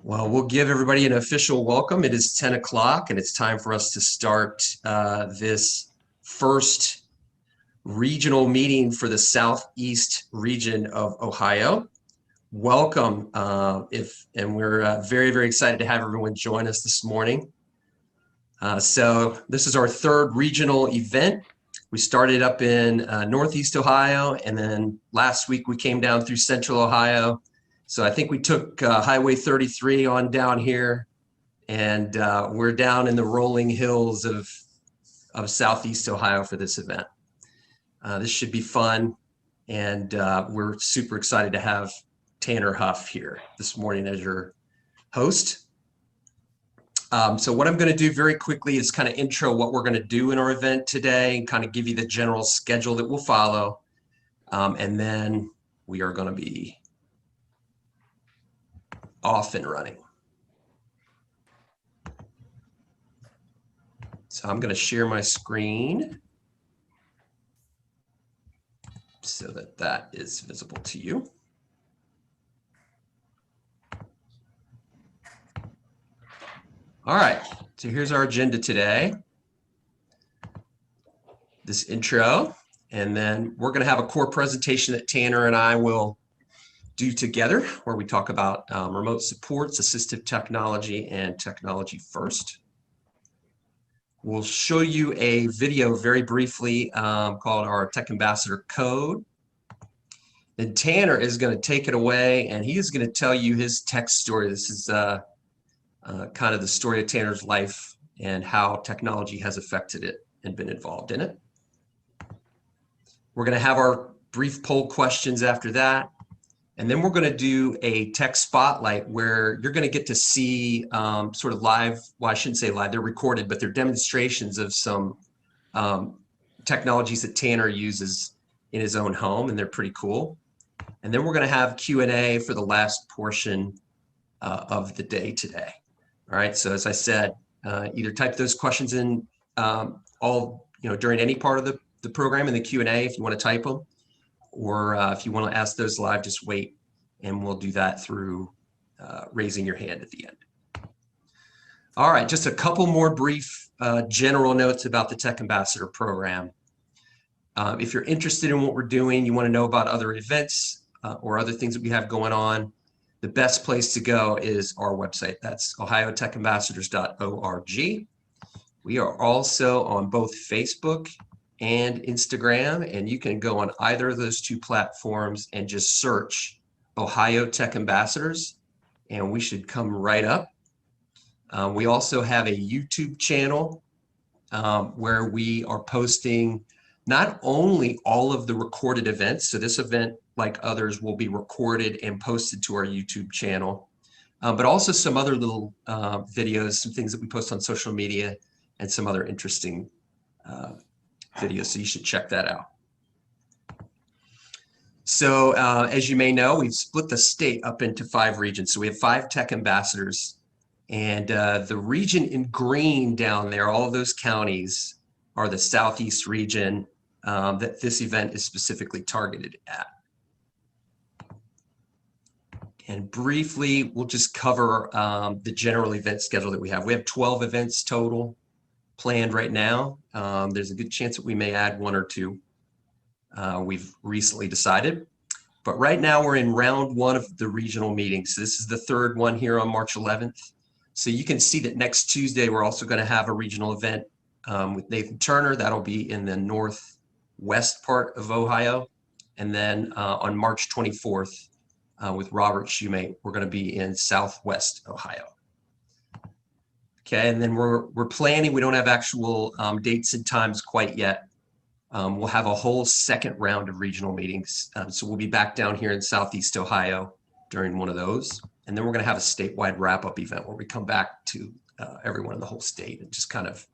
Well, we'll give everybody an official welcome. It is 10 o'clock and it's time for us to start this first regional meeting for the Southeast region of Ohio. Welcome, and we're very, very excited to have everyone join us this morning. So this is our third regional event. We started up in Northeast Ohio, and then last week we came down through Central Ohio. So I think we took Highway 33 on down here, and we're down in the rolling hills of Southeast Ohio for this event. This should be fun, and we're super excited to have Tanner Huff here this morning as your host. So what I'm going to do very quickly is kind of intro what we're going to do in our event today and kind of give you the general schedule that we'll follow. And then we are going to be off and running. So I'm going to share my screen so that that is visible to you. All right, so here's our agenda today. This intro, and then we're going to have a core presentation that Tanner and I will do together, where we talk about remote supports, assistive technology, and technology first. We'll show you a video very briefly called our Tech Ambassador Code. Then Tanner is going to take it away, and he is going to tell you his tech story. This is kind of the story of Tanner's life and how technology has affected it and been involved in it. We're going to have our brief poll questions after that. And then we're going to do a tech spotlight where you're going to get to see sort of live, well, I shouldn't say live, they're recorded, but they're demonstrations of some technologies that Tanner uses in his own home, and they're pretty cool. And then we're going to have Q&A for the last portion of the day today. All right, so as I said, either type those questions in during any part of the program in the Q&A if you want to type them, or if you want to ask those live, just wait, and we'll do that through raising your hand at the end. All right, just a couple more brief general notes about the Tech Ambassador program. If you're interested in what we're doing, you want to know about other events or other things that we have going on, the best place to go is our website. That's ohiotechambassadors.org. We are also on both Facebook and Instagram, and you can go on either of those two platforms and just search Ohio Tech Ambassadors, and we should come right up. We also have a YouTube channel where we are posting not only all of the recorded events, so this event, like others, will be recorded and posted to our YouTube channel, but also some other little videos, some things that we post on social media, and some other interesting videos, so you should check that out. So as you may know, we've split the state up into 5 regions. So we have 5 tech ambassadors, and the region in green down there, all of those counties are the Southeast region that this event is specifically targeted at. And briefly, we'll just cover the general event schedule that we have. We have 12 events total planned right now. There's a good chance that we may add 1 or 2. We've recently decided. But right now we're in round 1 of the regional meetings. So this is the 3rd one here on March 11th. So you can see that next Tuesday we're also going to have a regional event with Nathan Turner. That'll be in the northwest part of Ohio. And then on March 24th with Robert Shoemate, we're going to be in southwest Ohio. Okay, and then we're planning. We don't have actual dates and times quite yet. We'll have a whole second round of regional meetings. So we'll be back down here in Southeast Ohio during one of those. And then we're going to have a statewide wrap-up event where we come back to everyone in the whole state and just kind of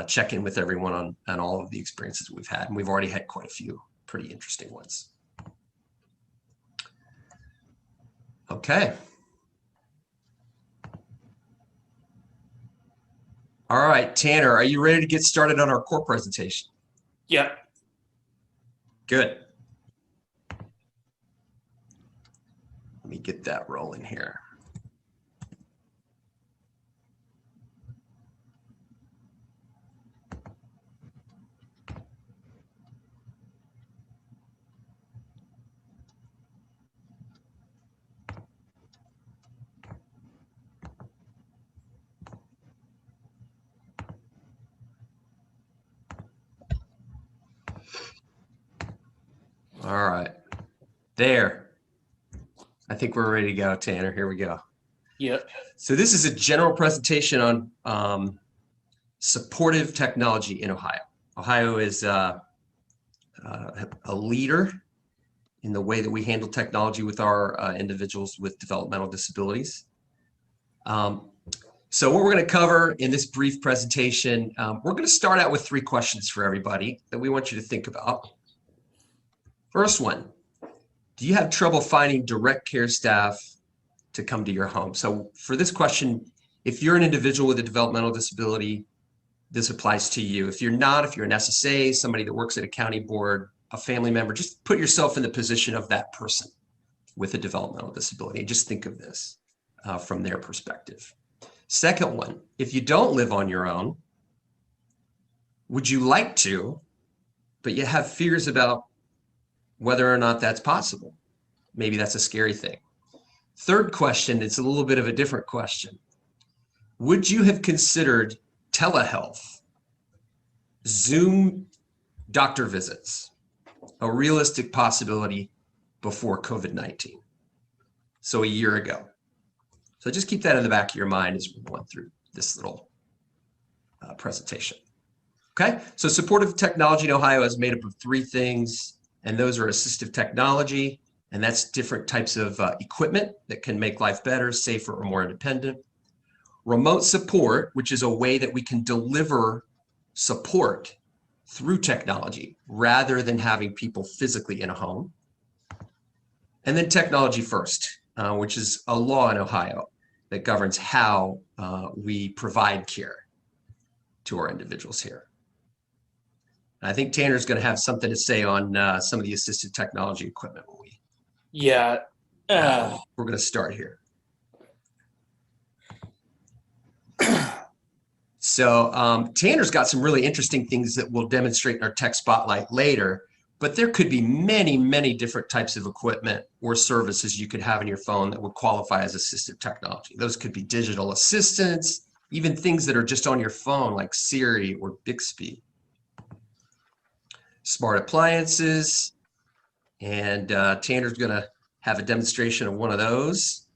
check in with everyone on all of the experiences we've had. And we've already had quite a few pretty interesting ones. Okay. All right, Tanner, are you ready to get started on our core presentation? Yeah. Good. Let me get that rolling here. All right. There. I think we're ready to go, Tanner. Here we go. Yep. So this is a general presentation on supportive technology in Ohio. Ohio is a leader in the way that we handle technology with our individuals with developmental disabilities. So what we're going to cover in this brief presentation, we're going to start out with 3 questions for everybody that we want you to think about. First one, do you have trouble finding direct care staff to come to your home? So for this question, if you're an individual with a developmental disability, this applies to you. If you're not, if you're an SSA, somebody that works at a county board, a family member, just put yourself in the position of that person with a developmental disability. Just think of this from their perspective. Second one, if you don't live on your own, would you like to, but you have fears about whether or not that's possible? Maybe that's a scary thing. Third question, it's a little bit of a different question. Would you have considered telehealth, Zoom doctor visits, a realistic possibility before COVID-19? So a year ago. So just keep that in the back of your mind as we're going through this little presentation. Okay, so supportive technology in Ohio is made up of 3 things, and those are assistive technology, and that's different types of equipment that can make life better, safer, or more independent. Remote support, which is a way that we can deliver support through technology rather than having people physically in a home. And then technology first, which is a law in Ohio that governs how we provide care to our individuals here. I think Tanner's going to have something to say on some of the assistive technology equipment. Yeah. We're going to start here. So Tanner's got some really interesting things that we'll demonstrate in our tech spotlight later, but there could be many, many different types of equipment or services you could have in your phone that would qualify as assistive technology. Those could be digital assistants, even things that are just on your phone like Siri or Bixby. Smart appliances, and Tanner's going to have a demonstration of one of those.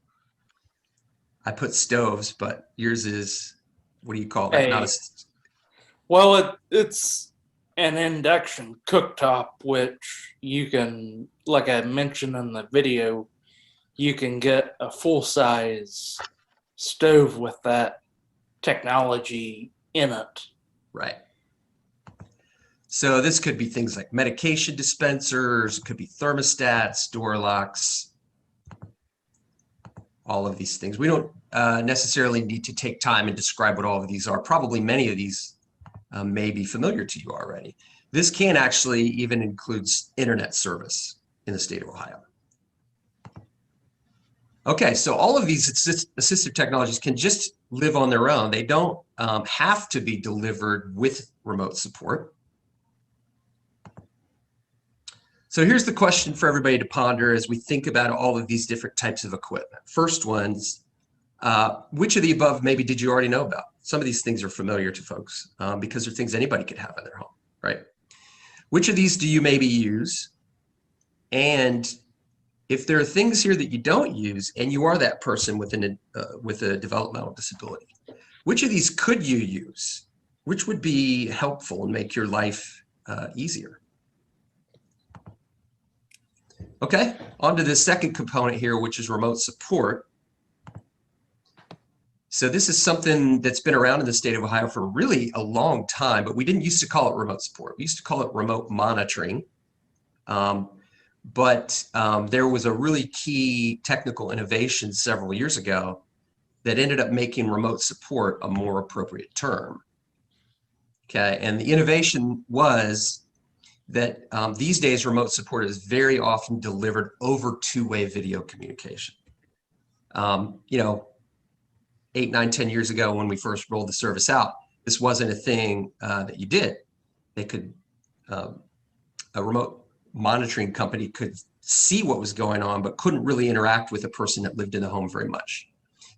I put stoves, but yours is, what do you call that? Not a... Well, it's an induction cooktop, which you can, like I mentioned in the video, you can get a full-size stove with that technology in it. Right. So this could be things like medication dispensers, it could be thermostats, door locks, all of these things. We don't necessarily need to take time and describe what all of these are. Probably many of these may be familiar to you already. This can actually even include internet service in the state of Ohio. Okay, so all of these assistive technologies can just live on their own. They don't have to be delivered with remote support. So here's the question for everybody to ponder as we think about all of these different types of equipment. First one's, which of the above maybe did you already know about? Some of these things are familiar to folks because they're things anybody could have in their home, right? Which of these do you maybe use? And if there are things here that you don't use and you are that person with a developmental disability, which of these could you use? Which would be helpful and make your life easier? Okay, on to the second component here, which is remote support. So this is something that's been around in the state of Ohio for really a long time, but we didn't used to call it remote support. We used to call it remote monitoring. But there was a really key technical innovation several years ago that ended up making remote support a more appropriate term. Okay, and the innovation was that these days remote support is very often delivered over 2-way video communication. You know, 8, 9, 10 years ago when we first rolled the service out, this wasn't a thing that you did. They could, a remote monitoring company could see what was going on, but couldn't really interact with a person that lived in the home very much.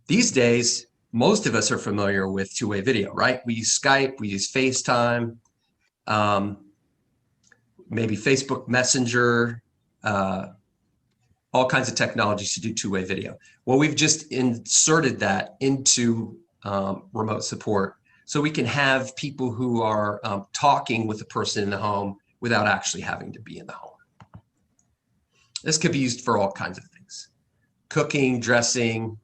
These days, most of us are familiar with 2-way video, right? We use Skype, we use FaceTime, maybe Facebook Messenger, all kinds of technologies to do two-way video. Well, we've just inserted that into remote support so we can have people who are talking with the person in the home without actually having to be in the home. This could be used for all kinds of things. Cooking, dressing,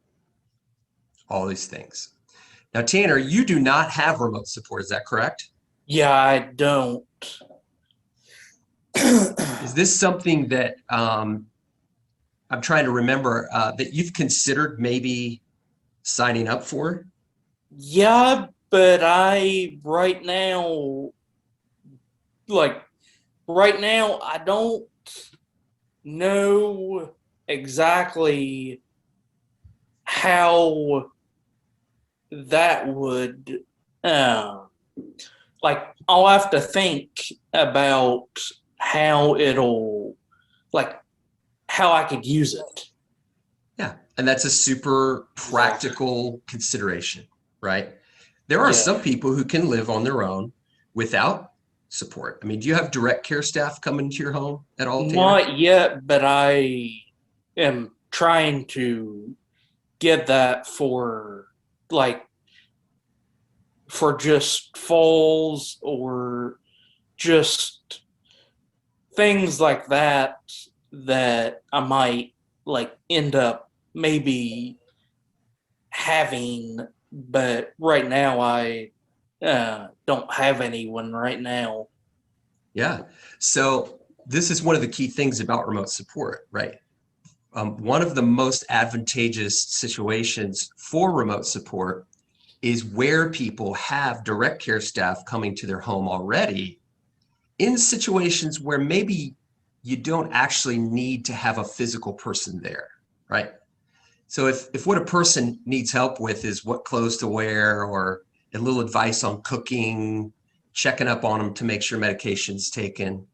all these things. Now, Tanner, you do not have remote support, is that correct? Yeah, I don't. Is this something that I'm trying to remember that you've considered maybe signing up for? Yeah, but right now, I don't know exactly how that would, I'll have to think about how how I could use it. Yeah, and that's a super practical consideration, right? There are Yeah. some people who can live on their own without support. I mean, do you have direct care staff coming to your home at all, Tanner? Not yet, but I am trying to get that for just falls or just things like that I might end up maybe having, but right now I don't have anyone right now. Yeah, so this is one of the key things about remote support, right? One of the most advantageous situations for remote support is where people have direct care staff coming to their home already in situations where maybe you don't actually need to have a physical person there, right? So if what a person needs help with is what clothes to wear or a little advice on cooking, checking up on them to make sure medication's taken,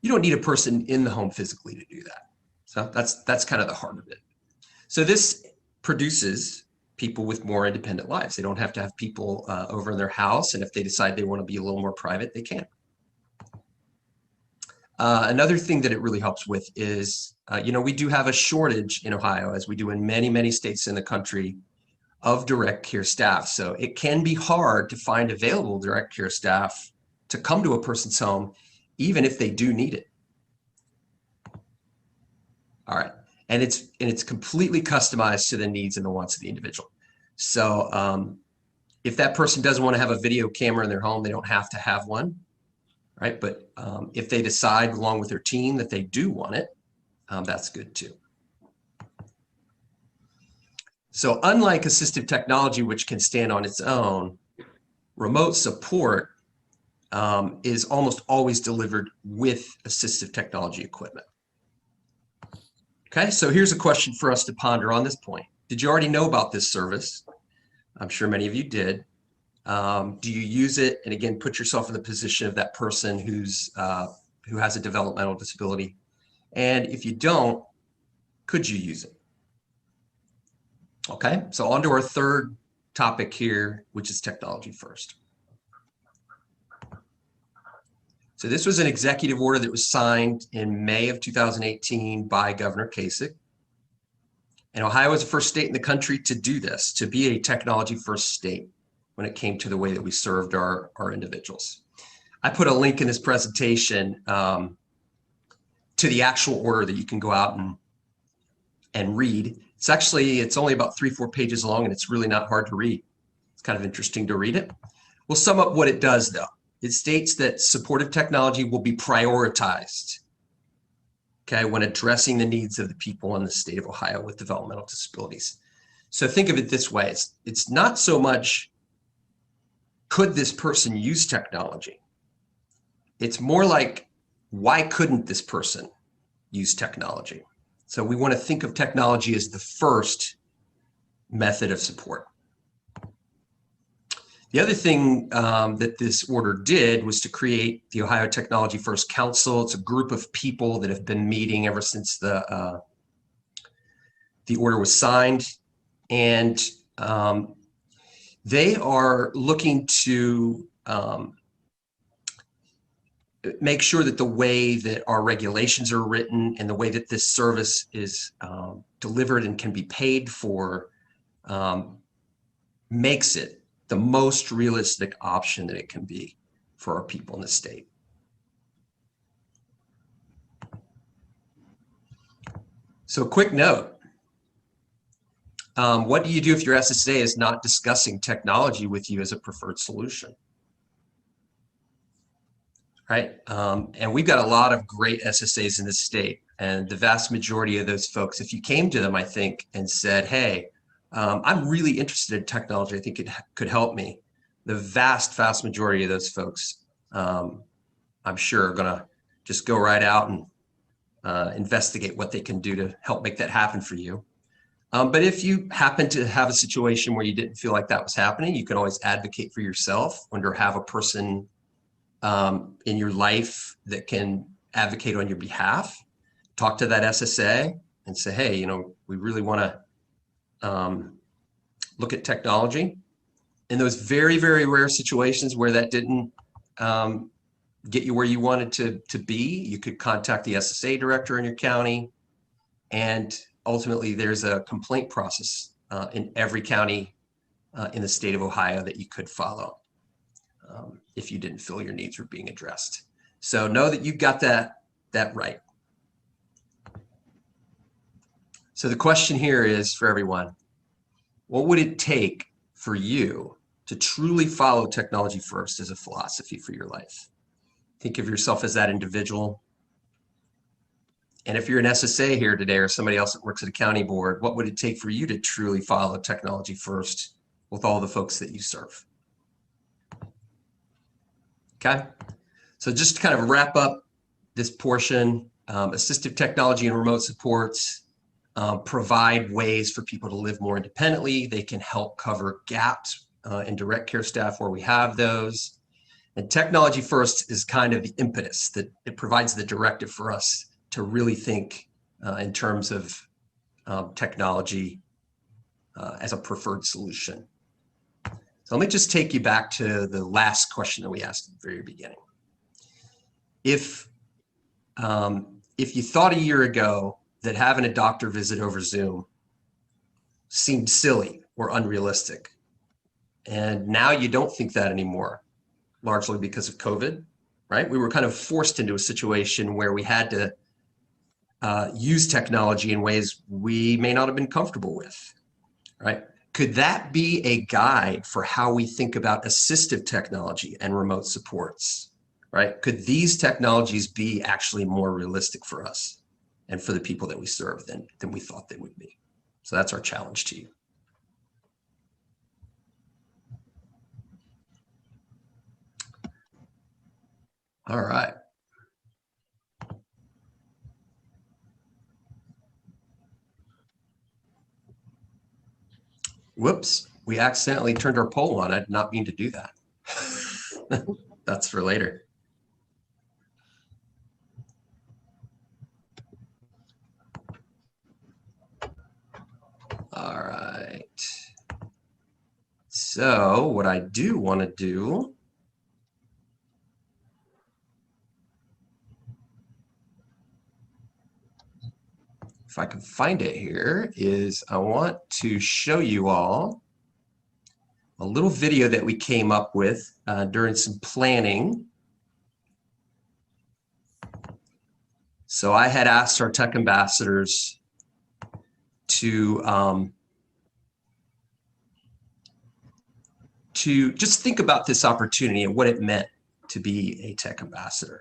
you don't need a person in the home physically to do that. So that's kind of the heart of it. So this produces people with more independent lives. They don't have to have people over in their house, and if they decide they want to be a little more private, they can. Another thing that it really helps with is, we do have a shortage in Ohio, as we do in many, many states in the country, of direct care staff. So it can be hard to find available direct care staff to come to a person's home, even if they do need it. All right, and it's completely customized to the needs and the wants of the individual. So if that person doesn't want to have a video camera in their home, they don't have to have one, right? But if they decide along with their team that they do want it, that's good too. So unlike assistive technology, which can stand on its own, remote support is almost always delivered with assistive technology equipment. Okay, so here's a question for us to ponder on this point. Did you already know about this service? I'm sure many of you did. Do you use it? And again, put yourself in the position of that person who has a developmental disability. And if you don't, could you use it? Okay, so on to our third topic here, which is technology first. So this was an executive order that was signed in May of 2018 by Governor Kasich. And Ohio was the first state in the country to do this, to be a technology first state when it came to the way that we served our individuals. I put a link in this presentation to the actual order that you can go out and read. It's only about 3-4 pages long, and it's really not hard to read. It's kind of interesting to read it. We'll sum up what it does though. It states that supportive technology will be prioritized, okay, when addressing the needs of the people in the state of Ohio with developmental disabilities. So think of it this way. It's not so much, could this person use technology? It's more like, why couldn't this person use technology? So we want to think of technology as the first method of support. The other thing that this order did was to create the Ohio Technology First Council. It's a group of people that have been meeting ever since the order was signed. And they are looking to make sure that the way that our regulations are written and the way that this service is delivered and can be paid for makes it the most realistic option that it can be for our people in the state. So a quick note. What do you do if your SSA is not discussing technology with you as a preferred solution? Right? And we've got a lot of great SSAs in the state, and the vast majority of those folks, if you came to them, I think, and said, hey, I'm really interested in technology, I think it could help me. The vast majority of those folks, I'm sure, are gonna just go right out and investigate what they can do to help make that happen for you. But if you happen to have a situation where you didn't feel like that was happening, you can always advocate for yourself or have a person in your life that can advocate on your behalf. Talk to that SSA and say, hey, you know, we really want to look at technology. In those very rare situations where that didn't get you where you wanted to be, you could contact the SSA director in your county, and ultimately there's a complaint process in every county in the state of Ohio that you could follow if you didn't feel your needs were being addressed. So know that you've got that right. So the question here is for everyone, what would it take for you to truly follow technology first as a philosophy for your life? Think of yourself as that individual. And if you're an SSA here today or somebody else that works at a county board, what would it take for you to truly follow technology first with all the folks that you serve? Okay, so just to kind of wrap up this portion, assistive technology and remote supports provide ways for people to live more independently. They can help cover gaps in direct care staff where we have those. And technology first is kind of the impetus that it provides the directive for us to really think in terms of technology as a preferred solution. So let me just take you back to the last question that we asked at the very beginning. If you thought a year ago that having a doctor visit over Zoom seemed silly or unrealistic, and now you don't think that anymore, largely because of COVID, right? We were kind of forced into a situation where we had to use technology in ways we may not have been comfortable with, right? Could that be a guide for how we think about assistive technology and remote supports, right? Could these technologies be actually more realistic for us and for the people that we serve than we thought they would be? So that's our challenge to you. All right. Whoops, we accidentally turned our poll on. I did not mean to do that. That's for later. All right. So what I do want to do if I can find it here, is I want to show you all a little video that we came up with during some planning. So I had asked our tech ambassadors to just think about this opportunity and what it meant to be a tech ambassador.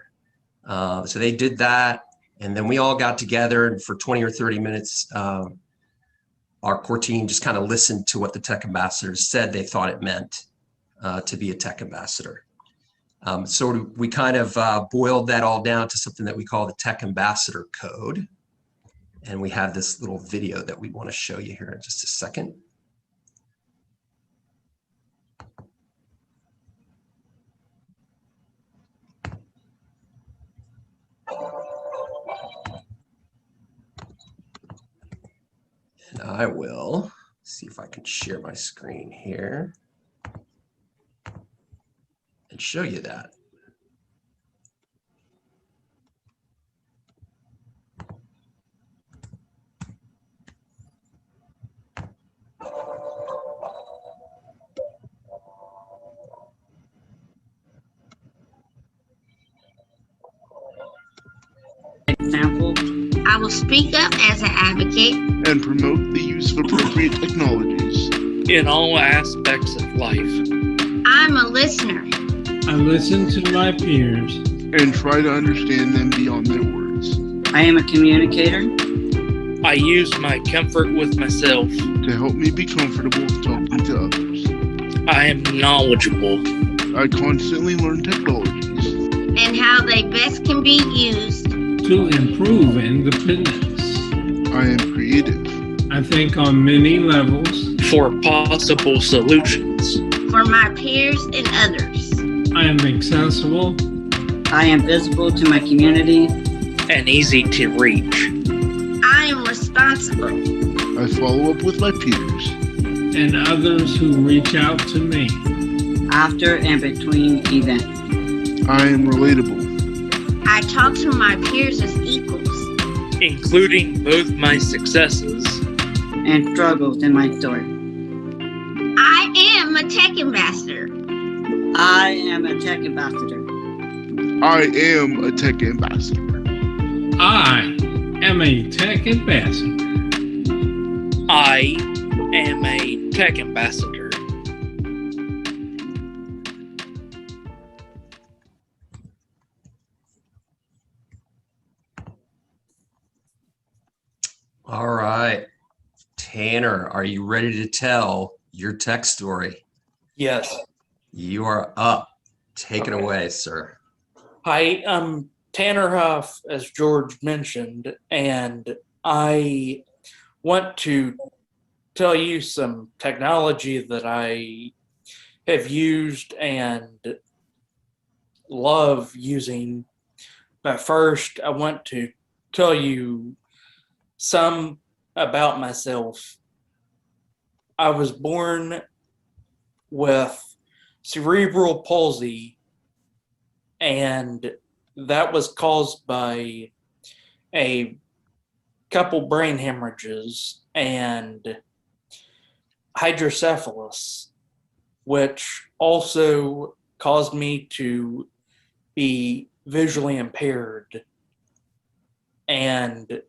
So they did that. And then we all got together, and for 20 or 30 minutes, our core team just kind of listened to what the tech ambassadors said they thought it meant to be a tech ambassador. So we kind of boiled that all down to something that we call the Tech Ambassador Code. And we have this little video that we want to show you here in just a second. And I will see if I can share my screen here and show you that. example. I will speak up as an advocate and promote the use of appropriate technologies in all aspects of life. I'm a listener. I listen to my peers and try to understand them beyond their words. I am a communicator. I use my comfort with myself to help me be comfortable talking to others. I am knowledgeable. I constantly learn technologies and how they best can be used to improve independence. I am creative. I think on many levels for possible solutions. For my peers and others. I am accessible. I am visible to my community. And easy to reach. I am responsible. I follow up with my peers. And others who reach out to me. After and between events. I am relatable. I talk to my peers as equals. Including both my successes and struggles in my story. I am a Tech Ambassador. I am a Tech Ambassador. I am a Tech Ambassador. I am a Tech Ambassador. I am a Tech Ambassador. All right. Tanner, are you ready to tell your tech story? Yes. You are up. Take it away, sir. Hi, I'm Tanner Huff, as George mentioned, and I want to tell you some technology that I have used and love using. But first, I want to tell you some about myself. I was born with cerebral palsy, and that was caused by a couple brain hemorrhages and hydrocephalus, which also caused me to be visually impaired. And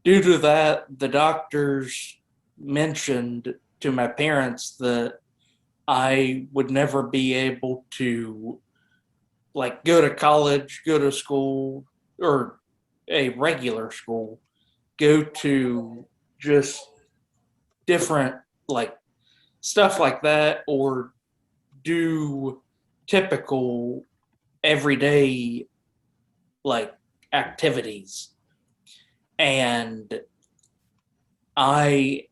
due to that, the doctors mentioned to my parents that I would never be able to go to college, go to school, or a regular school, go to just different stuff like that, or do typical everyday activities. And I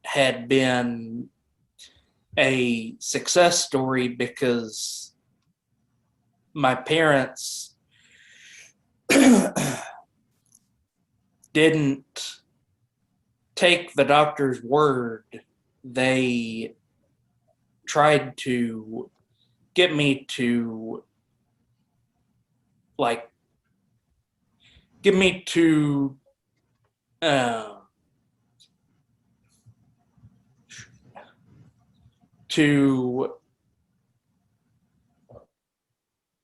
had been a success story because my parents didn't take the doctor's word. They tried to get me to to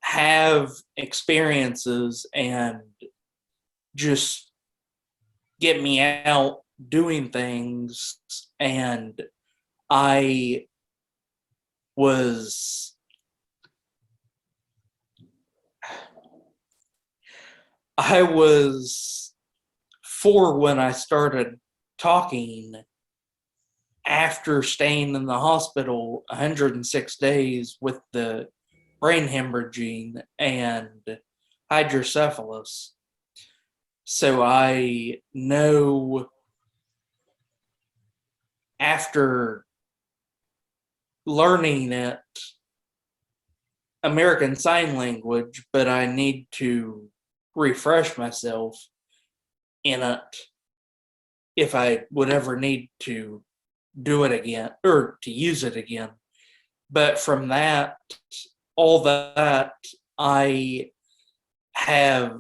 have experiences and just get me out doing things. And I was I was 4 when I started talking after staying in the hospital 106 days with the brain hemorrhaging and hydrocephalus. So I know after learning it American Sign Language, but I need to refresh myself in it if I would ever need to do it again or to use it again. But from that, all that, I have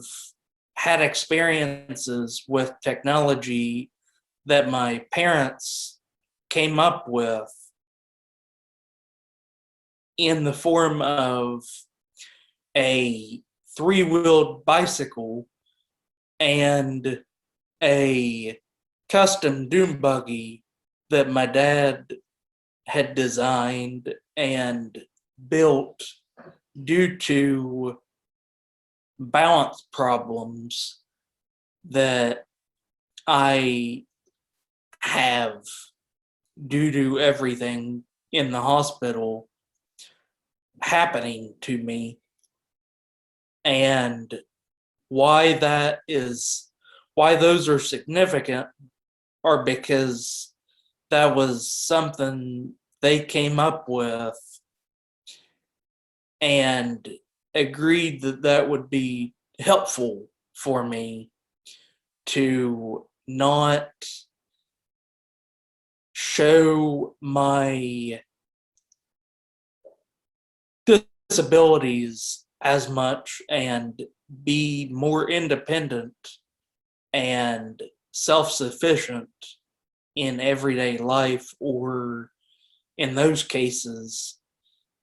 had experiences with technology that my parents came up with in the form of a 3-wheeled bicycle and a custom dune buggy that my dad had designed and built due to balance problems that I have due to everything in the hospital happening to me. And why those are significant are because that was something they came up with and agreed that that would be helpful for me to not show my disabilities as much and be more independent and self-sufficient in everyday life, or in those cases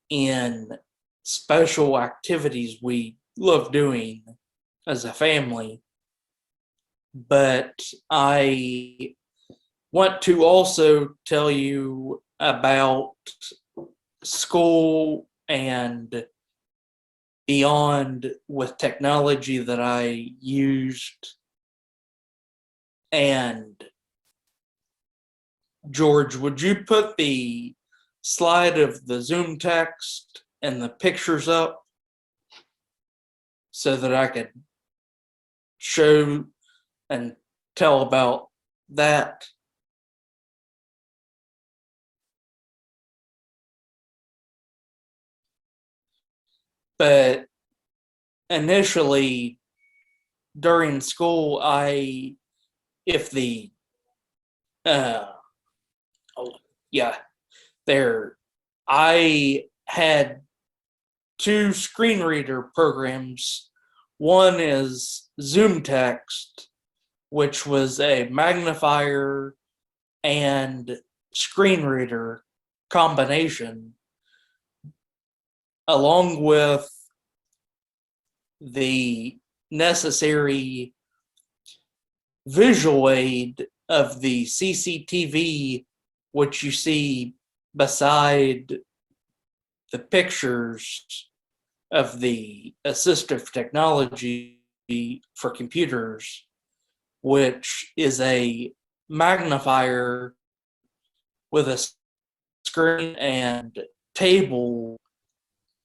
in special activities we love doing as a family. But I want to also tell you about school and beyond with technology that I used. And George, would you put the slide of the Zoom text and the pictures up so that I could show and tell about that? But initially during school, I had 2 screen reader programs. One is Zoom Text, which was a magnifier and screen reader combination, along with the necessary visual aid of the CCTV, which you see beside the pictures of the assistive technology for computers, which is a magnifier with a screen and table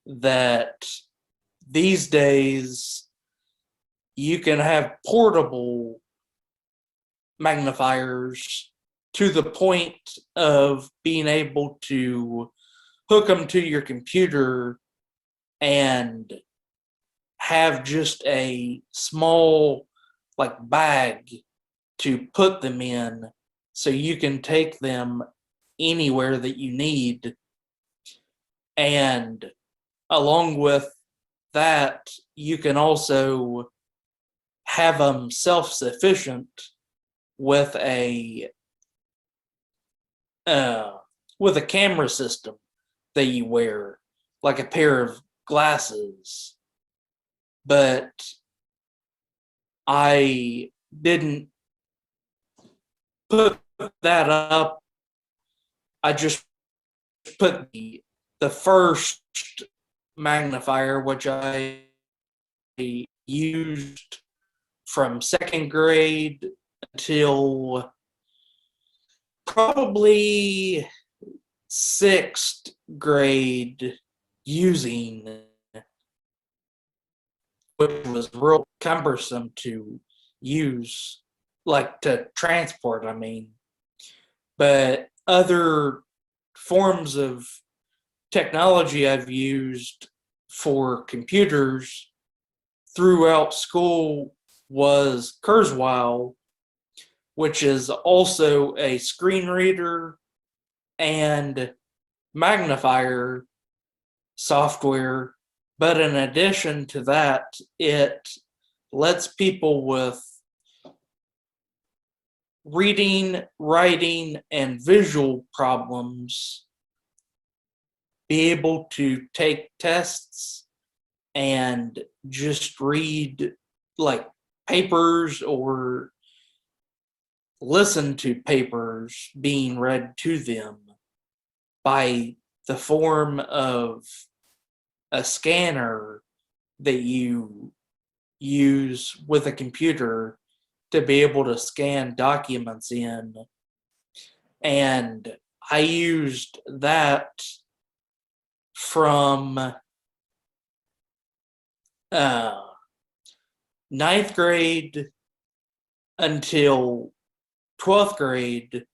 that these days you can have portable magnifiers to the point of being able to hook them to your computer and have just a small bag to put them in so you can take them anywhere that you need. And along with that, you can also have them self-sufficient with a camera system that you wear, like a pair of glasses. But I didn't put that up. I just put the first magnifier, which I used from 2nd grade until probably 6th grade, using, which was real cumbersome to use, to transport, I mean. But other forms of technology I've used for computers throughout school was Kurzweil, which is also a screen reader and magnifier software. But in addition to that, it lets people with reading, writing, and visual problems be able to take tests and just read like papers or listen to papers being read to them by the form of a scanner that you use with a computer to be able to scan documents in. And I used that from ninth grade until 12th grade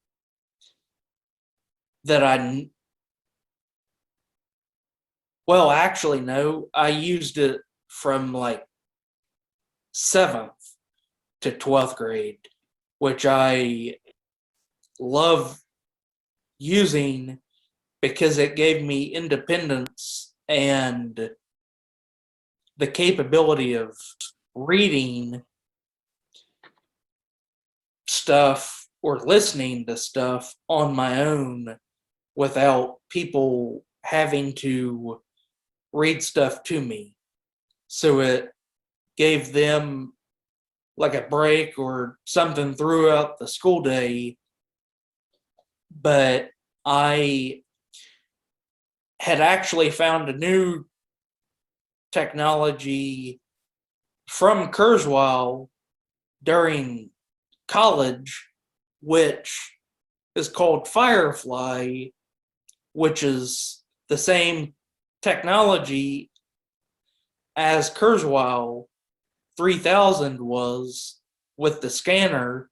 well, actually, no, I used it from like 7th to 12th grade, which I love using because it gave me independence and the capability of reading stuff or listening to stuff on my own without people having to read stuff to me. So it gave them like a break or something throughout the school day. But I had actually found a new technology from Kurzweil during college, which is called Firefly, which is the same technology as Kurzweil 3000 was with the scanner,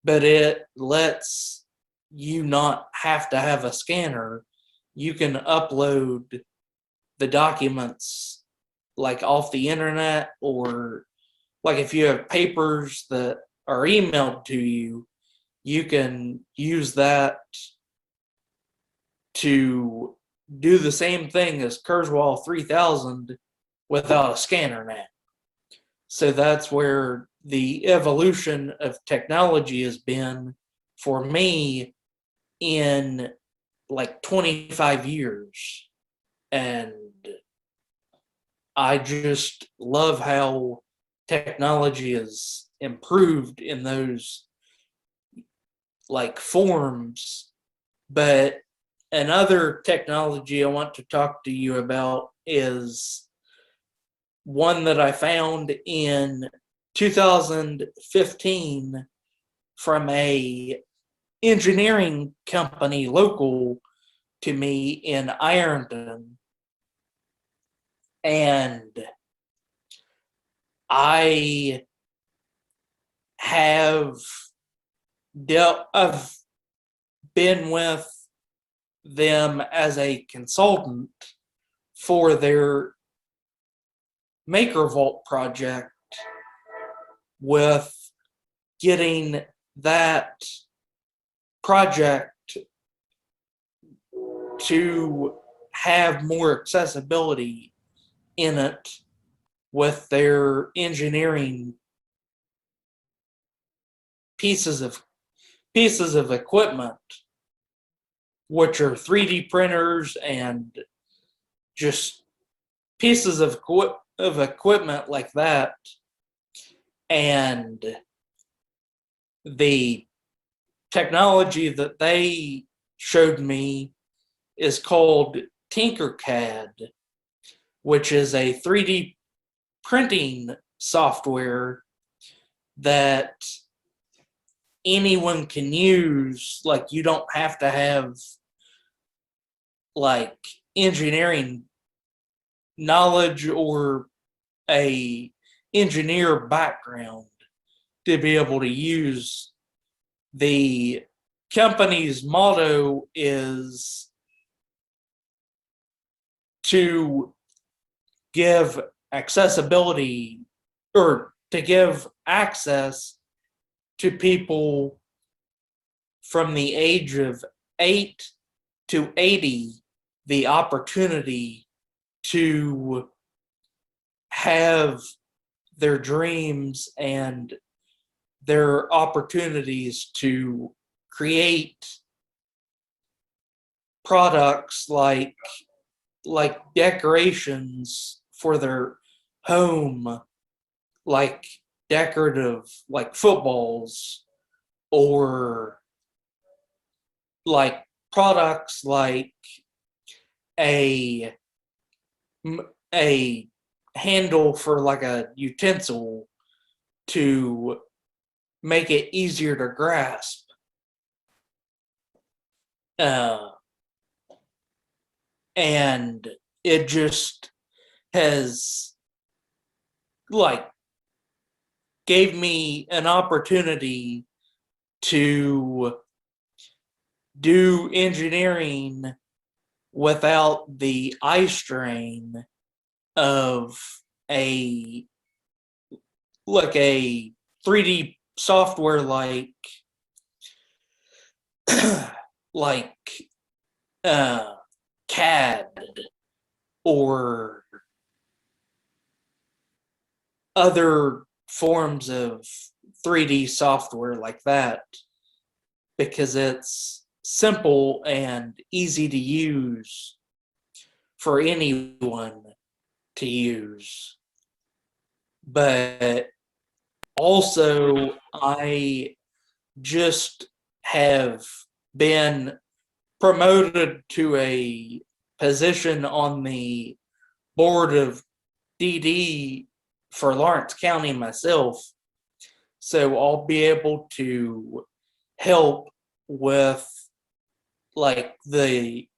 but it lets you not have to have a scanner. You can upload the documents like off the internet, or like if you have papers that are emailed to you, you can use that to do the same thing as Kurzweil 3000 without a scanner now. So that's where the evolution of technology has been for me in like 25 years. And I just love how technology has improved in those like forms. But another technology I want to talk to you about is one that I found in 2015 from a engineering company local to me in Ironton. And I've been with them as a consultant for their Maker Vault project, with getting that project to have more accessibility in it with their engineering pieces of equipment, which are 3D printers and just pieces of equipment like that. And the technology that they showed me is called Tinkercad, which is a 3D printing software that anyone can use. Like, you don't have to have like engineering knowledge or a engineer background to be able to use. The company's motto is to give accessibility, or to give access to people from the age of 8 to 80 the opportunity to have their dreams and their opportunities to create products like decorations for their home like decorative, like footballs, or like products like a handle for like a utensil to make it easier to grasp. And it just has like gave me an opportunity to do engineering without the eye strain of a 3D software like CAD or other forms of 3D software like that, because it's simple and easy to use for anyone to use. But also, I just have been promoted to a position on the board of DD for Lawrence County myself. So I'll be able to help with like the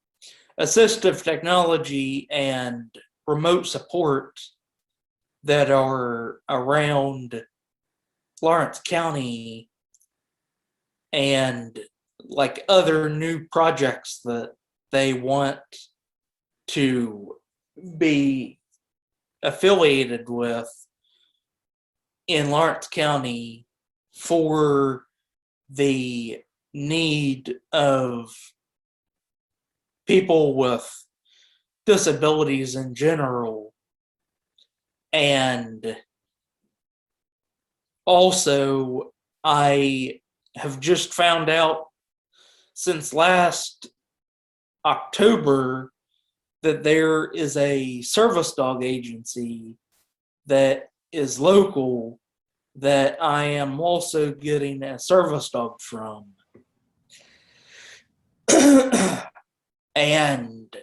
assistive technology and remote support that are around Lawrence County, and like other new projects that they want to be affiliated with in Lawrence County for the need of people with disabilities in general. And also, I have just found out since last October that there is a service dog agency that is local that I am also getting a service dog from. And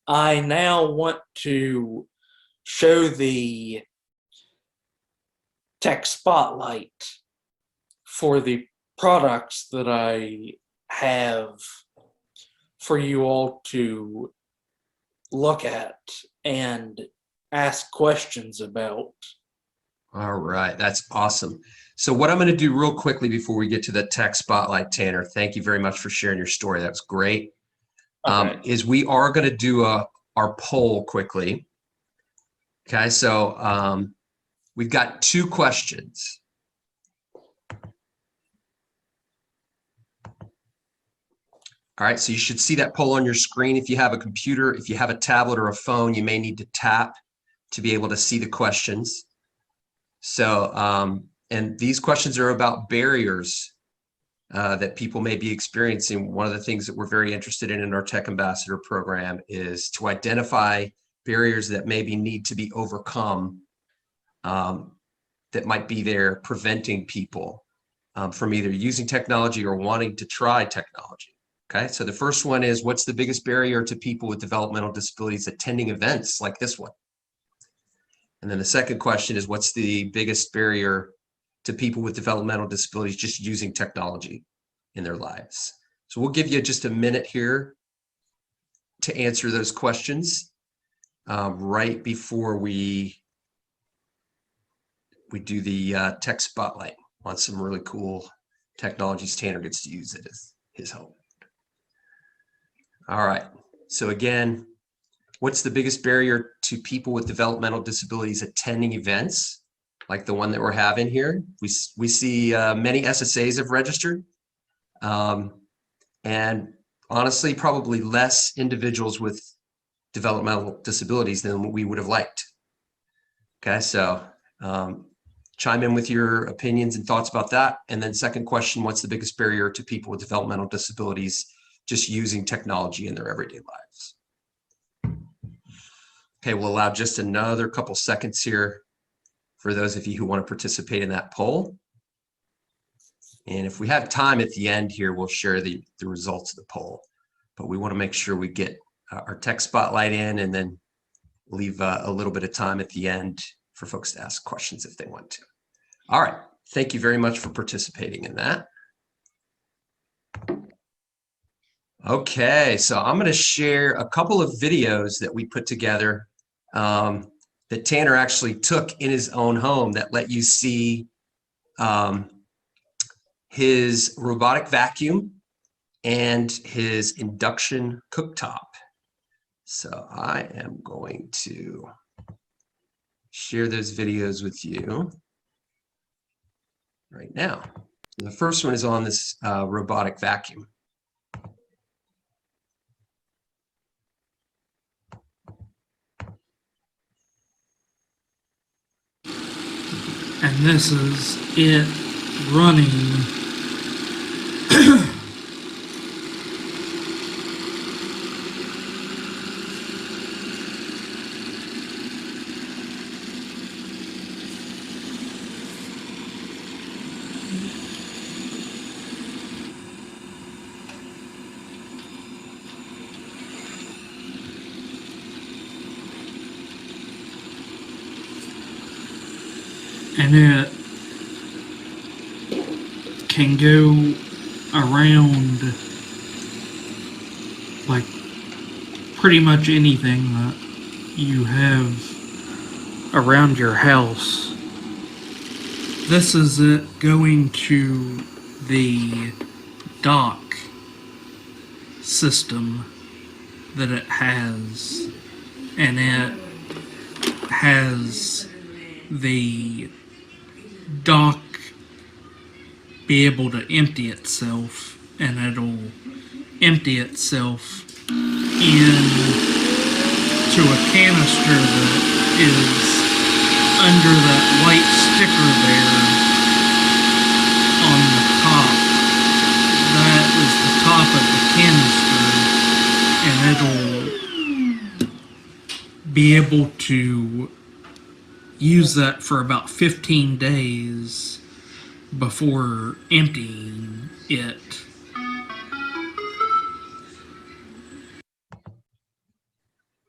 I now want to show the tech spotlight for the products that I have for you all to look at and ask questions about. All right, that's awesome. So what I'm going to do real quickly before we get to the tech spotlight, Tanner, thank you very much for sharing your story. That's great. Okay. Is we are going to do our poll quickly. Okay, so we've got 2 questions. All right, so you should see that poll on your screen. If you have a computer, if you have a tablet or a phone, you may need to tap to be able to see the questions. So, and these questions are about barriers that people may be experiencing. One of the things that we're very interested in our Tech Ambassador program is to identify barriers that maybe need to be overcome that might be there preventing people from either using technology or wanting to try technology. Okay, so the first one is, what's the biggest barrier to people with developmental disabilities attending events like this one? And then the second question is, what's the biggest barrier to people with developmental disabilities just using technology in their lives? So we'll give you just a minute here to answer those questions right before we do the tech spotlight on some really cool technologies Tanner gets to use at his home. All right, so again, what's the biggest barrier to people with developmental disabilities attending events like the one that we're having here? We see many SSAs have registered, and honestly, probably less individuals with developmental disabilities than we would have liked. Okay, so chime in with your opinions and thoughts about that. And then second question, what's the biggest barrier to people with developmental disabilities just using technology in their everyday lives? Okay, we'll allow just another couple seconds here for those of you who want to participate in that poll. And if we have time at the end here, we'll share the results of the poll. But we want to make sure we get our tech spotlight in and then leave a little bit of time at the end for folks to ask questions if they want to. All right, thank you very much for participating in that. Okay, so I'm going to share a couple of videos that we put together that Tanner actually took in his own home that let you see his robotic vacuum and his induction cooktop. So I am going to share those videos with you right now. The first one is on this robotic vacuum. And this is it running. And it can go around like pretty much anything that you have around your house. This is it going to the dock system that it has, and it has the dock be able to empty itself, and it'll empty itself into a canister that is under that white sticker there on the top. That is the top of the canister, and it'll be able to use that for about 15 days before emptying it.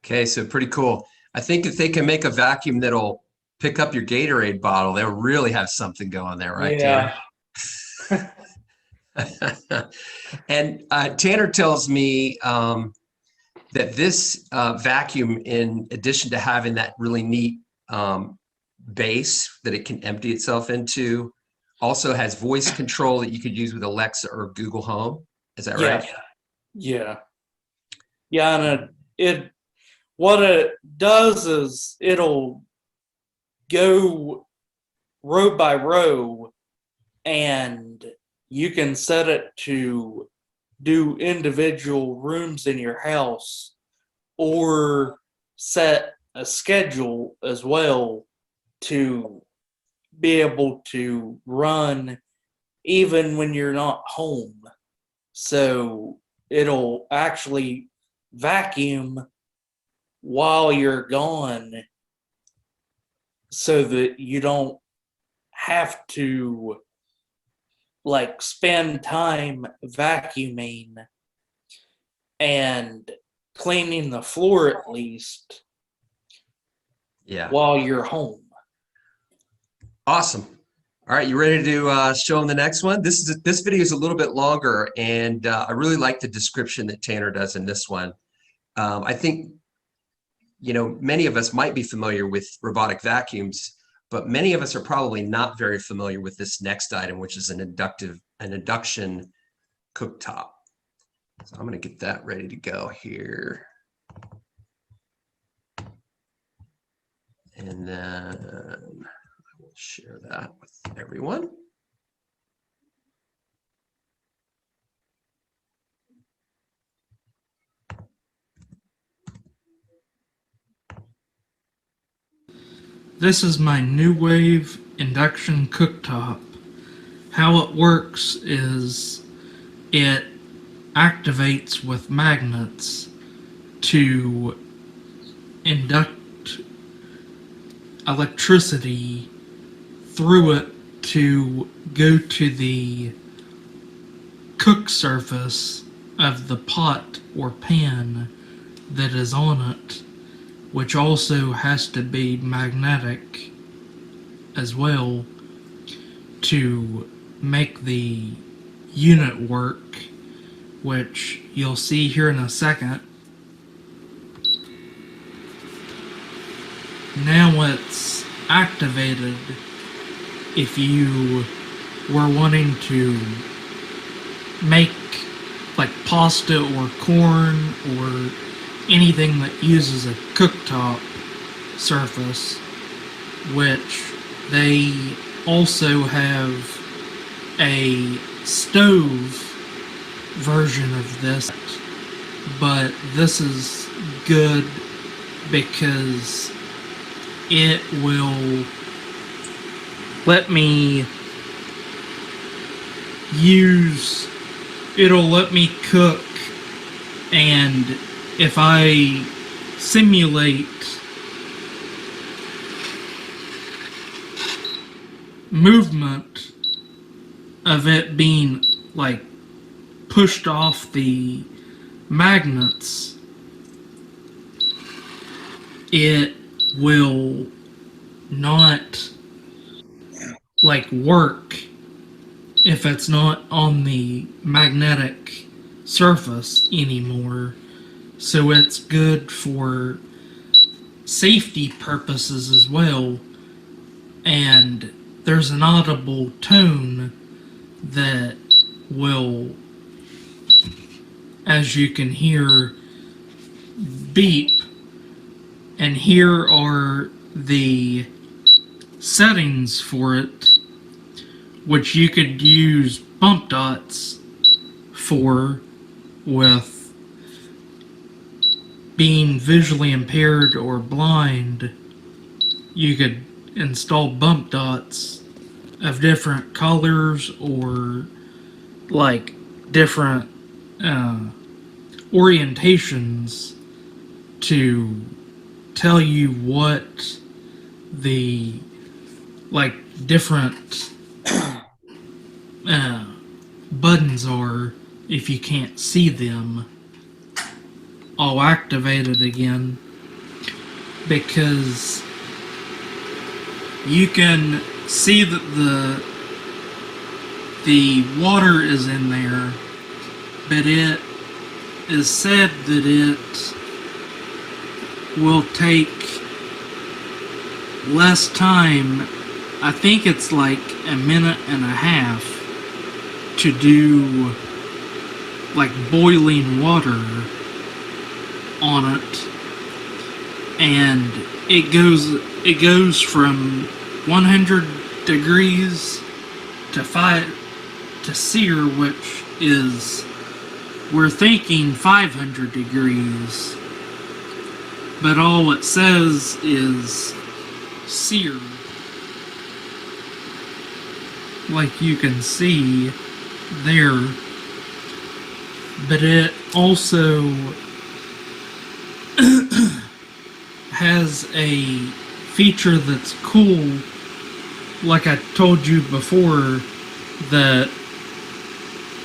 Okay, so pretty cool. I think if they can make a vacuum that'll pick up your Gatorade bottle, they'll really have something going there, right, Yeah. Tanner? And Tanner tells me that this vacuum, in addition to having that really neat base that it can empty itself into, also has voice control that you could use with Alexa or Google Home. Is that right? Yeah. Yeah, and it what it does is it'll go row by row, and you can set it to do individual rooms in your house, or set a schedule as well to be able to run even when you're not home. So it'll actually vacuum while you're gone, so that you don't have to like spend time vacuuming and cleaning the floor at least while you're home. Awesome. All right, you ready to show them the next one? This video is a little bit longer, and I really like the description that Tanner does in this one. I think, you know, many of us might be familiar with robotic vacuums, but many of us are probably not very familiar with this next item, which is an induction cooktop. So I'm going to get that ready to go here. And then I will share that with everyone. This is my new wave induction cooktop. How it works is it activates with magnets to electricity through it to go to the cook surface of the pot or pan that is on it, which also has to be magnetic as well to make the unit work, which you'll see here in a second. Now it's activated if you were wanting to make like pasta or corn or anything that uses a cooktop surface, which they also have a stove version of this, but this is good because it will let me it'll let me cook, and if I simulate movement of it being like pushed off the magnets, it will not like work if it's not on the magnetic surface anymore. So it's good for safety purposes as well. And there's an audible tone that will, as you can hear, beep. And here are the settings for it, which you could use bump dots for with being visually impaired or blind. You could install bump dots of different colors or like different orientations to tell you what the like different buttons are if you can't see them. I'll activate it again because you can see that the water is in there, but it is said that it will take less time. I think it's like a minute and a half to do like boiling water on it, and it goes from 100 degrees to sear, which is, we're thinking 500 degrees, but all it says is sear, like you can see there. But it also has a feature that's cool, like I told you before, that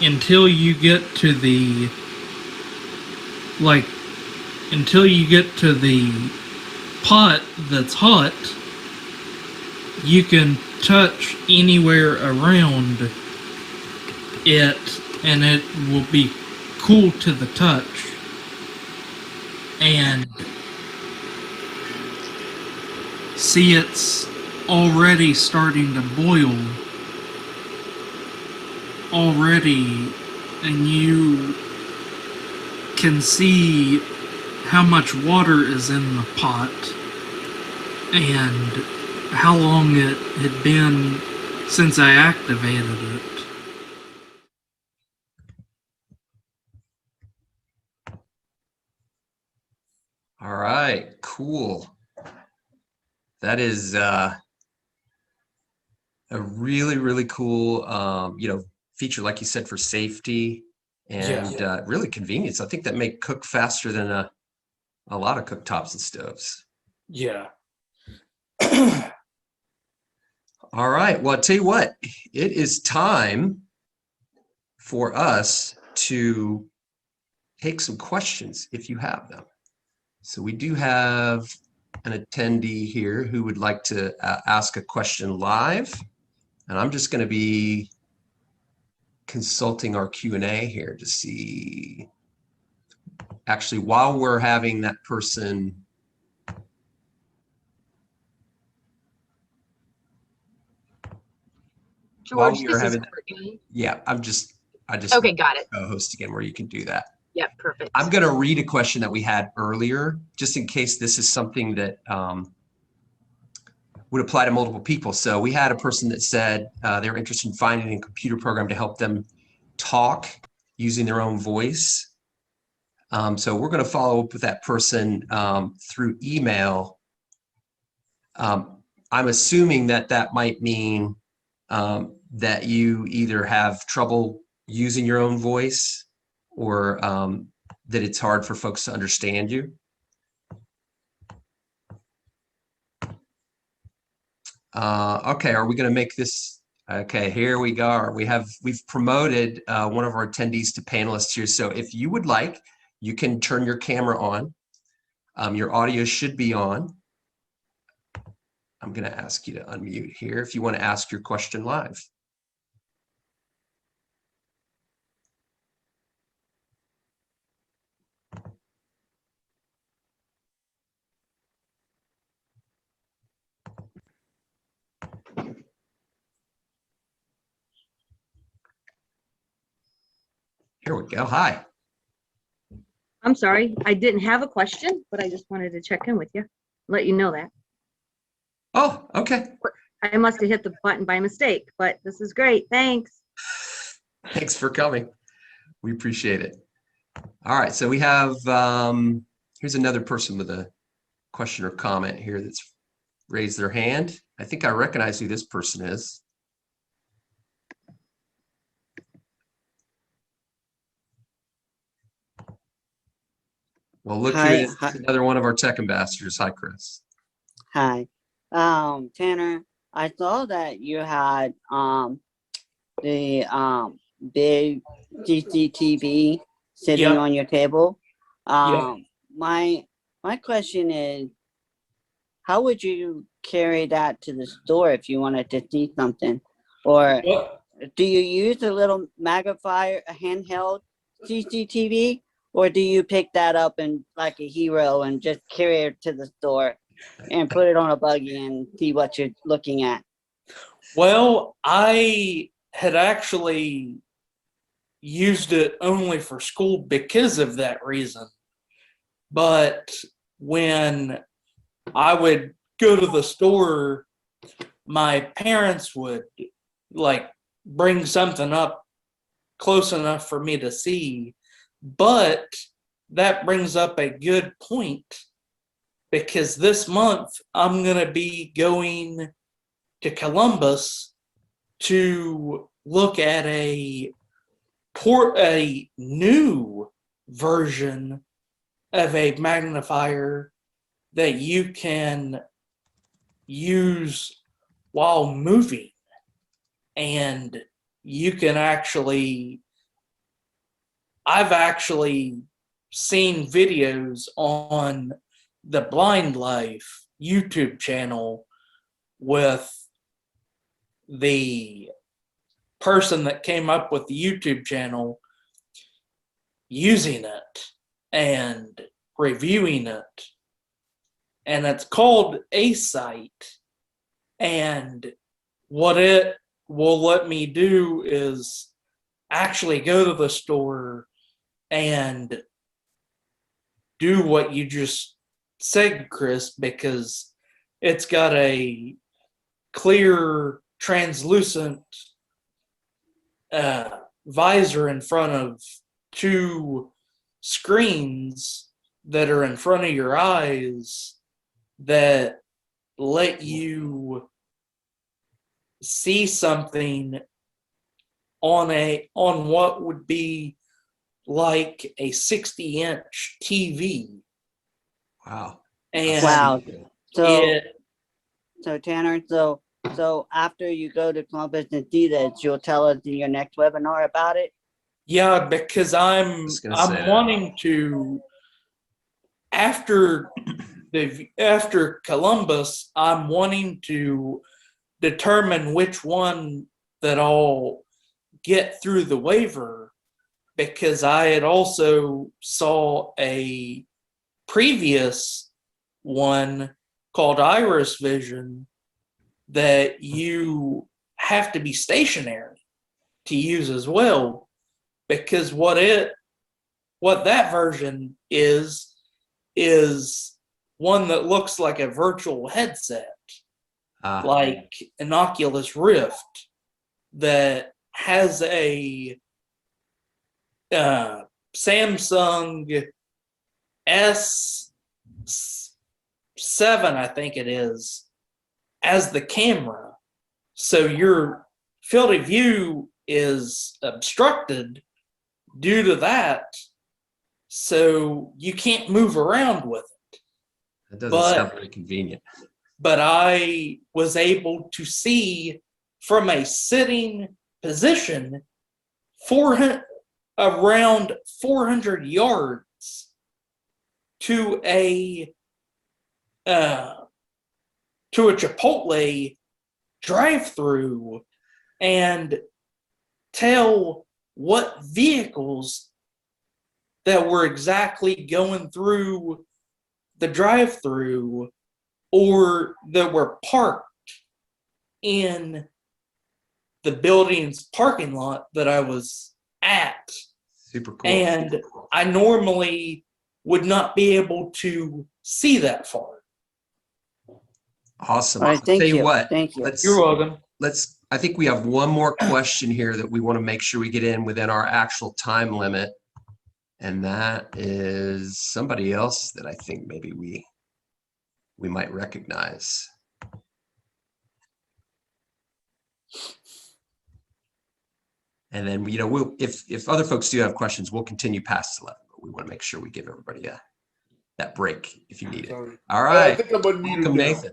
until you get to the pot that's hot, you can touch anywhere around it and it will be cool to the touch. And see, it's already starting to boil already, and you can see how much water is in the pot and how long it had been since I activated it. All right, cool. That is a really, really cool, feature, like you said, for safety and really convenience. I think that may cook faster than a lot of cooktops and stoves. Yeah. All right. Well, I'll tell you what, it is time for us to take some questions if you have them. So we do have an attendee here who would like to ask a question live, and I'm just going to be consulting our Q&A here to see, actually, while we're having that person while George, we are this is having, Courtney. yeah, I just Okay, got it. co-host again where you can do that. Yep, perfect. I'm going to read a question that we had earlier, just in case this is something that would apply to multiple people. So we had a person that said they were interested in finding a computer program to help them talk using their own voice. So we're going to follow up with that person through email. I'm assuming that that might mean that you either have trouble using your own voice or that it's hard for folks to understand you. Okay, are we going to make this? Okay, here we go. We've promoted one of our attendees to panelists here. So if you would like, you can turn your camera on. Your audio should be on. I'm going to ask you to unmute here if you want to ask your question live. Here we go. Hi. I'm sorry, I didn't have a question, but I just wanted to check in with you, let you know that. Oh, okay. I must have hit the button by mistake, but this is great. Thanks. Thanks for coming. We appreciate it. All right, so we have, here's another person with a question or comment here that's raised their hand. I think I recognize who this person is. Well, look who it is. It's another one of our tech ambassadors. Hi, Chris. Hi. Tanner, I saw that you had the big CCTV sitting Yep. on your table. Yep. My question is, how would you carry that to the store if you wanted to see something? Or Yep. do you use a little magnifier, a handheld CCTV? Or do you pick that up and like a hero and just carry it to the store and put it on a buggy and see what you're looking at? Well, I had actually used it only for school because of that reason. But when I would go to the store, my parents would like bring something up close enough for me to see. But that brings up a good point, because this month I'm going to be going to Columbus to look at a new version of a magnifier that you can use while moving. And you can actually, I've actually seen videos on the Blind Life YouTube channel with the person that came up with the YouTube channel using it and reviewing it. And it's called A-Sight. And what it will let me do is actually go to the store and do what you just said, Chris, because it's got a clear, translucent visor in front of two screens that are in front of your eyes that let you see something on what would be like a 60-inch TV. Wow. And Wow. So So Tanner, so after you go to Columbus and do this, you'll tell us in your next webinar about it. Yeah, because I'm Just gonna say that. wanting to after Columbus, I'm wanting to determine which one that I'll get through the waiver, because I had also saw a previous one called Iris Vision that you have to be stationary to use as well, because what that version is one that looks like a virtual headset, like an Oculus Rift, that has a Samsung S7, I think it is, as the camera. So your field of view is obstructed due to that. So you can't move around with it. That doesn't sound very convenient. But I was able to see from a sitting position around 400 yards to a Chipotle drive-through and tell what vehicles that were exactly going through the drive-through or that were parked in the building's parking lot that I was at. Super cool. And I normally would not be able to see that far. Awesome. All right, I'll thank tell you you. what. Thank you. You're welcome. I think we have one more question here that we want to make sure we get in within our actual time limit. And that is somebody else that I think maybe we might recognize. And then, you know, if other folks do have questions, we'll continue past 11, but we want to make sure we give everybody that break if you need it. Sorry. All right. I think I'm unmuted Welcome, now. Nathan.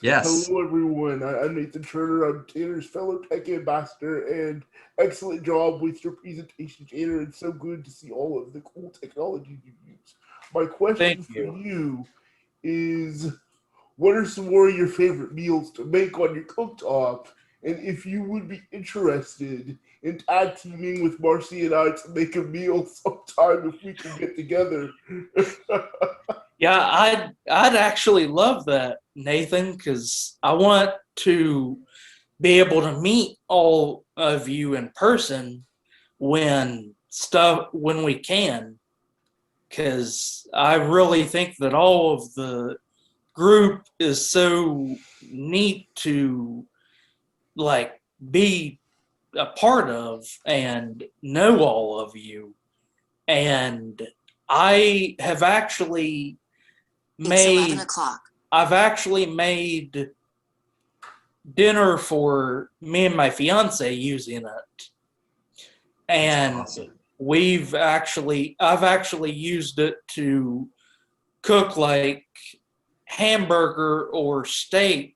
Yes. Hello, everyone. I'm Nathan Turner. I'm Tanner's fellow Tech Ambassador, and excellent job with your presentation, Tanner. It's so good to see all of the cool technology you use. My question Thank for you. you is, what are some more of your favorite meals to make on your cooktop? And if you would be interested in tag teaming with Marcy and I to make a meal sometime if we can get together. Yeah, I'd actually love that, Nathan, because I want to be able to meet all of you in person when we can, because I really think that all of the group is so neat to like be a part of and know all of you. And I have actually I've actually made dinner for me and my fiance using it. And Awesome. I've actually used it to cook like hamburger or steak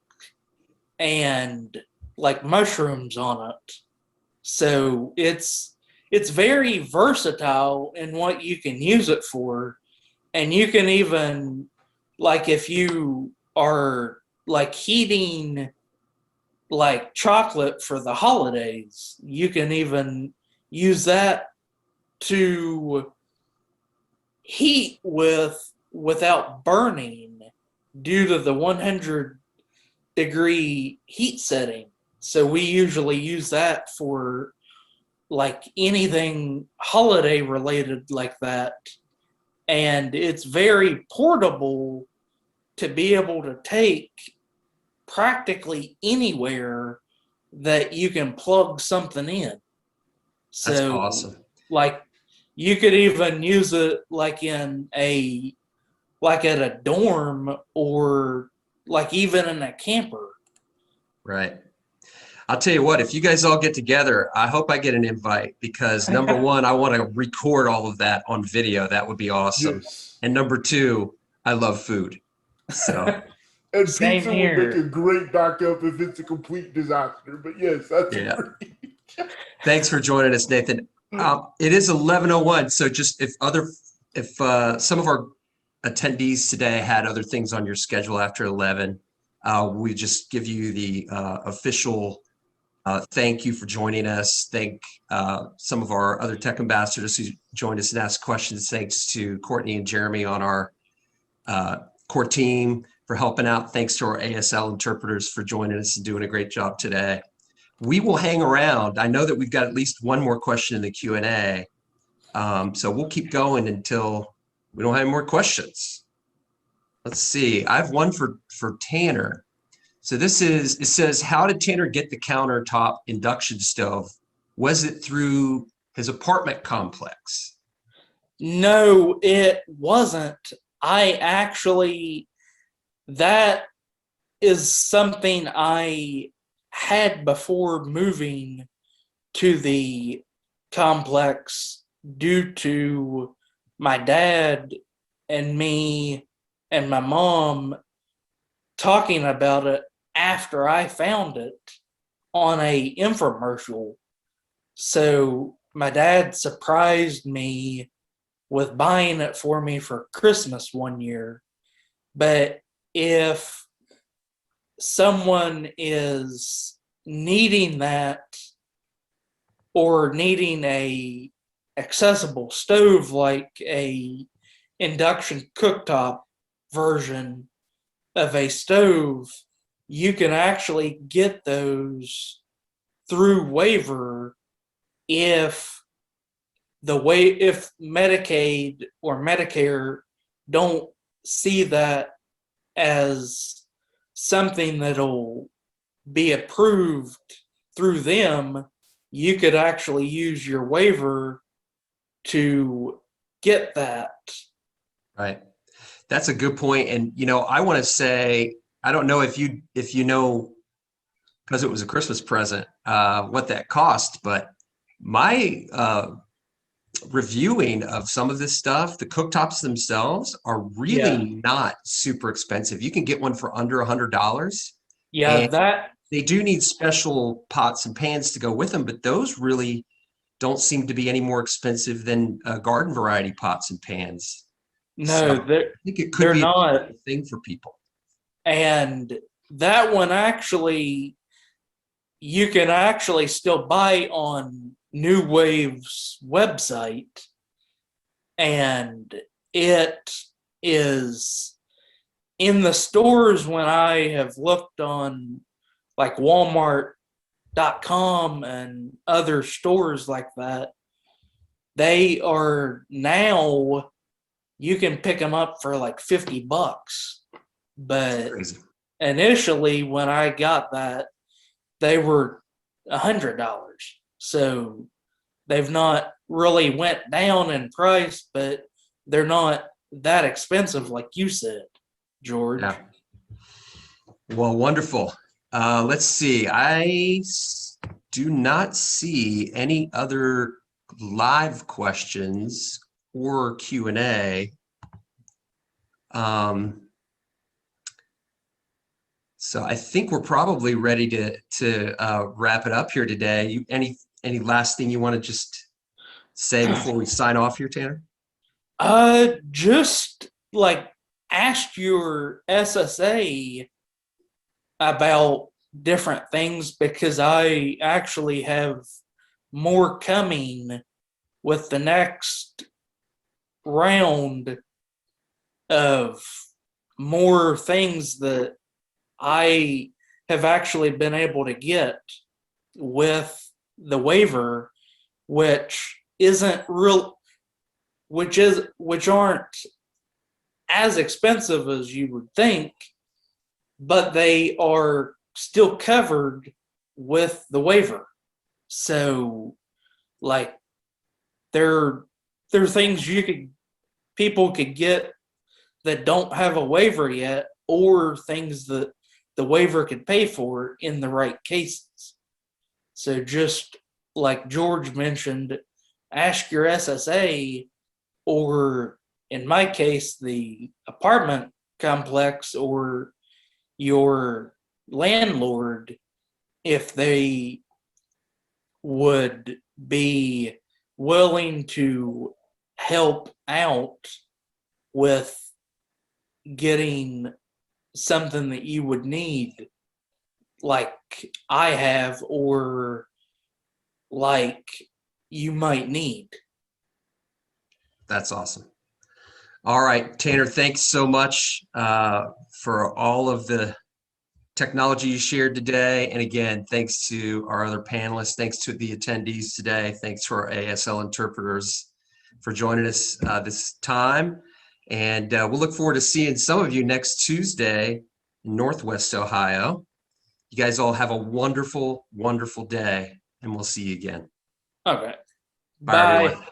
and like mushrooms on it. So it's very versatile in what you can use it for. And you can even, like, if you are like heating like chocolate for the holidays, you can even use that to heat without burning due to the 100-degree heat setting. So we usually use that for like anything holiday related like that. And it's very portable to be able to take practically anywhere that you can plug something in. So, That's awesome. like, you could even use it like at a dorm or like even in a camper. Right. I'll tell you what, if you guys all get together, I hope I get an invite, because number one, I want to record all of that on video. That would be awesome. Yes. And number two, I love food. So And Same pizza would make here. a great backup if it's a complete disaster. But yes, that's Yeah. great. Thanks for joining us, Nathan. It is 11:01, so just if some of our attendees today had other things on your schedule after 11, we just give you the official thank you for joining us. Thank some of our other tech ambassadors who joined us and asked questions. Thanks to Courtney and Jeremy on our core team for helping out. Thanks to our ASL interpreters for joining us and doing a great job today. We will hang around. I know that we've got at least one more question in the Q&A. So we'll keep going until we don't have any more questions. Let's see. I have one for Tanner. So it says, how did Tanner get the countertop induction stove? Was it through his apartment complex? No, it wasn't. That is something I had before moving to the complex due to my dad and me and my mom talking about it after I found it on a infomercial. So my dad surprised me with buying it for me for Christmas one year. But if someone is needing that or needing a accessible stove like a induction cooktop version of a stove, you can actually get those through waiver if Medicaid or Medicare don't see that as something that'll be approved through them. You could actually use your waiver to get that. Right. That's a good point. And, I want to say, I don't know if you know, because it was a Christmas present, what that cost, but my reviewing of some of this stuff, the cooktops themselves are really not super expensive. You can get one for under $100. Yeah, and that they do need special pots and pans to go with them, but those really don't seem to be any more expensive than garden variety pots and pans. So no, I think it could they're be not. a thing for people. And that one actually, you can actually still buy on New Wave's website, and it is in the stores. When I have looked on like Walmart.com and other stores like that, they are now, you can pick them up for like $50. But Crazy. initially when I got that, they were $100. So they've not really went down in price, but they're not that expensive like you said, George. Yeah. Well, wonderful. Let's see. I do not see any other live questions or Q&A. So I think we're probably ready to wrap it up here today. Any last thing you want to just say before we sign off here, Tanner? Just like ask your SSA about different things, because I actually have more coming with the next round of more things that I have actually been able to get with the waiver, which aren't as expensive as you would think, but they are still covered with the waiver. So, like, there are things people could get that don't have a waiver yet, or things that the waiver could pay for in the right cases. So just like George mentioned, ask your SSA, or in my case, the apartment complex or your landlord if they would be willing to help out with getting something that you would need, like I have, or like you might need. That's awesome. All right, Tanner, thanks so much for all of the technology you shared today. And again, thanks to our other panelists, thanks to the attendees today, thanks to our ASL interpreters for joining us this time. And we'll look forward to seeing some of you next Tuesday in Northwest Ohio. You guys all have a wonderful, wonderful day, and we'll see you again. Okay. Bye, Bye. everyone.